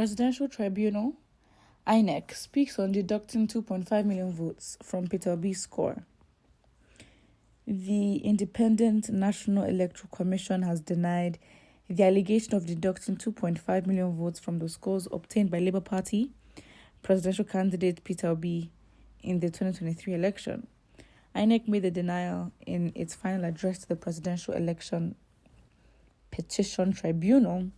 Presidential Tribunal, Inec, speaks on deducting 2.5 million votes from Peter Obi's score. The Independent National Electoral Commission has denied the allegation of deducting 2.5 million votes from the scores obtained by Labour Party presidential candidate Peter Obi in the 2023 election. Inec made the denial in its final address to the Presidential Election Petition Tribunal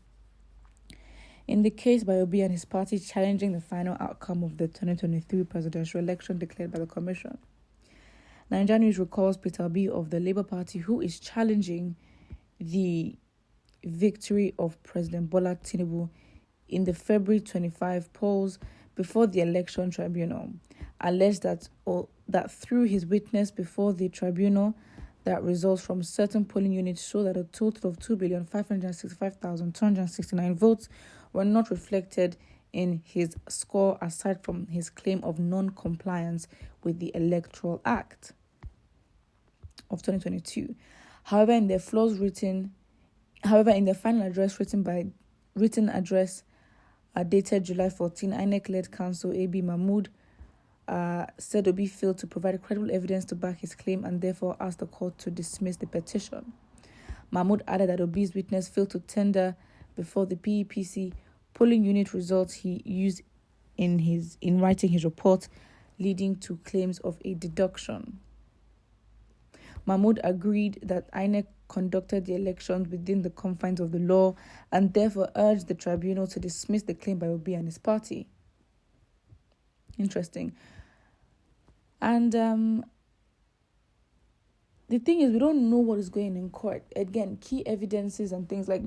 in the case by Obi and his party challenging the final outcome of the 2023 presidential election declared by the Commission. Nigeria News recalls Peter Obi of the Labour Party, who is challenging the victory of President Bola Tinubu in the February 25 polls before the election tribunal, alleged that through his witness before the tribunal, that results from certain polling units show that a total of 2,565,269 votes were not reflected in his score aside from his claim of non-compliance with the Electoral Act of 2022. However, in their final address dated July 14, INEC-led counsel A.B. Mahmood said Obi failed to provide credible evidence to back his claim and therefore asked the court to dismiss the petition. Mahmood added that Obi's witness failed to tender before the PEPC polling unit results he used in writing his report, leading to claims of a deduction. Mahmood agreed that INEC conducted the elections within the confines of the law and therefore urged the tribunal to dismiss the claim by Obi and his party. Interesting. And the thing is, we don't know what is going in court. Again, key evidences and things like,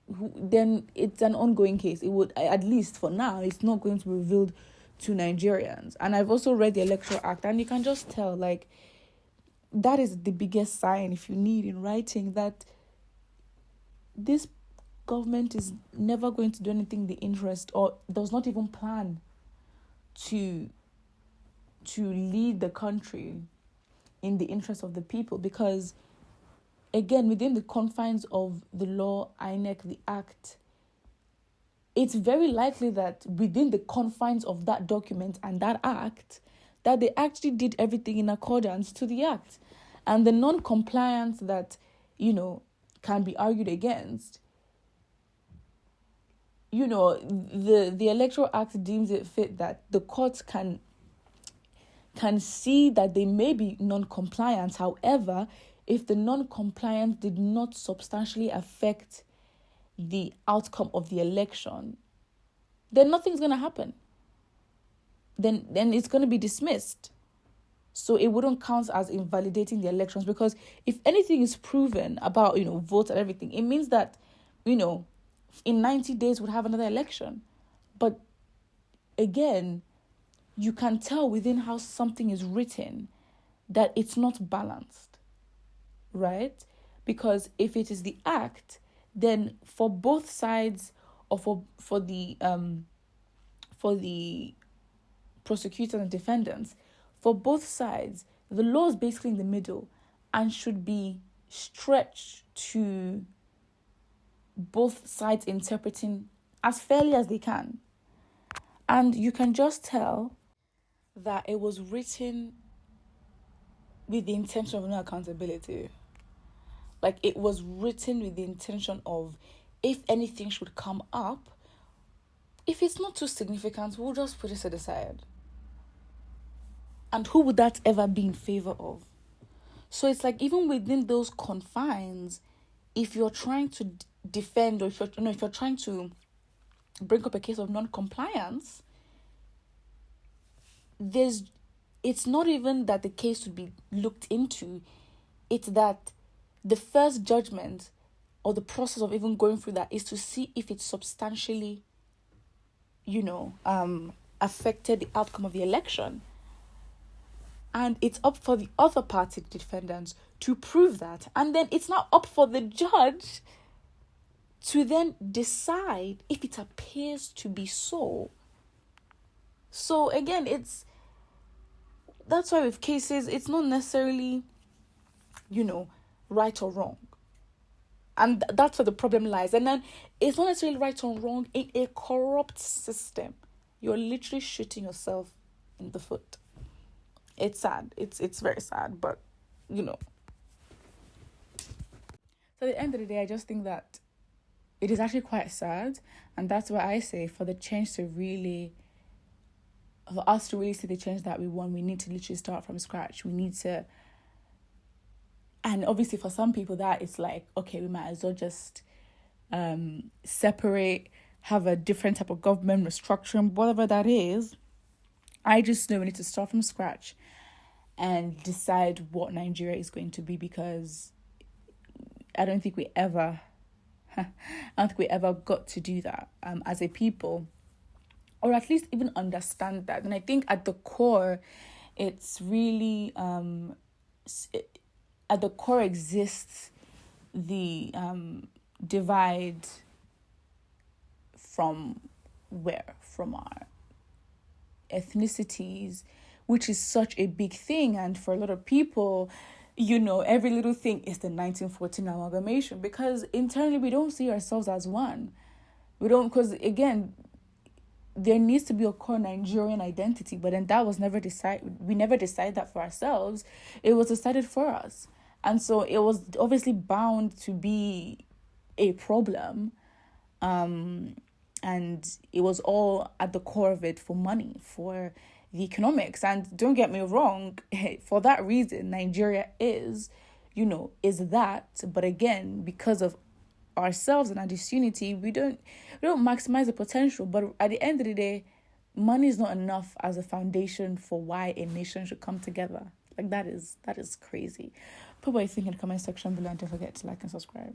then it's an ongoing case. It would, at least for now, it's not going to be revealed to Nigerians. And I've also read the Electoral Act, and you can just tell, like, that is the biggest sign, if you need in writing, that this government is never going to do anything in the interest, or does not even plan to lead the country in the interest of the people. Because, again, within the confines of the law, INEC, the Act, it's very likely that within the confines of that document and that Act, that they actually did everything in accordance to the Act. And the non-compliance that, can be argued against, the Electoral Act deems it fit that the courts can see that they may be non-compliant. However, if the non-compliance did not substantially affect the outcome of the election, then nothing's going to happen. Then it's going to be dismissed. So it wouldn't count as invalidating the elections, because if anything is proven about, votes and everything, it means that, in 90 days we'll have another election. But again, you can tell within how something is written that it's not balanced, right? Because if it is the Act, then for both sides, or for the prosecutors and defendants, for both sides, the law is basically in the middle and should be stretched to both sides interpreting as fairly as they can. And you can just tell that it was written with the intention of no accountability. Like, it was written with the intention of, if anything should come up, if it's not too significant, we'll just put it to the side. And who would that ever be in favor of? So it's like, even within those confines, if you're trying to defend, or if you're trying to bring up a case of non-compliance, it's not even that the case should be looked into. It's that the first judgment, or the process of even going through that, is to see if it substantially, affected the outcome of the election. And it's up for the other party, the defendants, to prove that. And then it's not up for the judge to then decide if it appears to be so. So again, that's why with cases, it's not necessarily, right or wrong. And that's where the problem lies. And then it's not necessarily right or wrong. In a corrupt system, you're literally shooting yourself in the foot. It's sad. It's very sad, but you know. So at the end of the day, I just think that it is actually quite sad. And that's why I say for us to really see the change that we want, we need to literally start from scratch. We need to, and obviously for some people that it's like, okay, we might as well just separate, have a different type of government restructuring, whatever that is. I just know we need to start from scratch and decide what Nigeria is going to be, because I don't think we ever got to do that as a people, or at least even understand that. And I think at the core, it's really at the core exists the divide from our ethnicities, which is such a big thing. And for a lot of people, every little thing is the 1914 amalgamation, because internally we don't see ourselves as one. We don't, because again, there needs to be a core Nigerian identity, but then that was never decided. We never decided that for ourselves. It was decided for us. And so it was obviously bound to be a problem. And it was all at the core of it for money, for the economics. And don't get me wrong, for that reason, Nigeria is that. But again, because of ourselves and our disunity, we don't maximize the potential. But at the end of the day, money is not enough as a foundation for why a nation should come together. Like that is crazy. Put what you think in the comment section below, and don't forget to like and subscribe.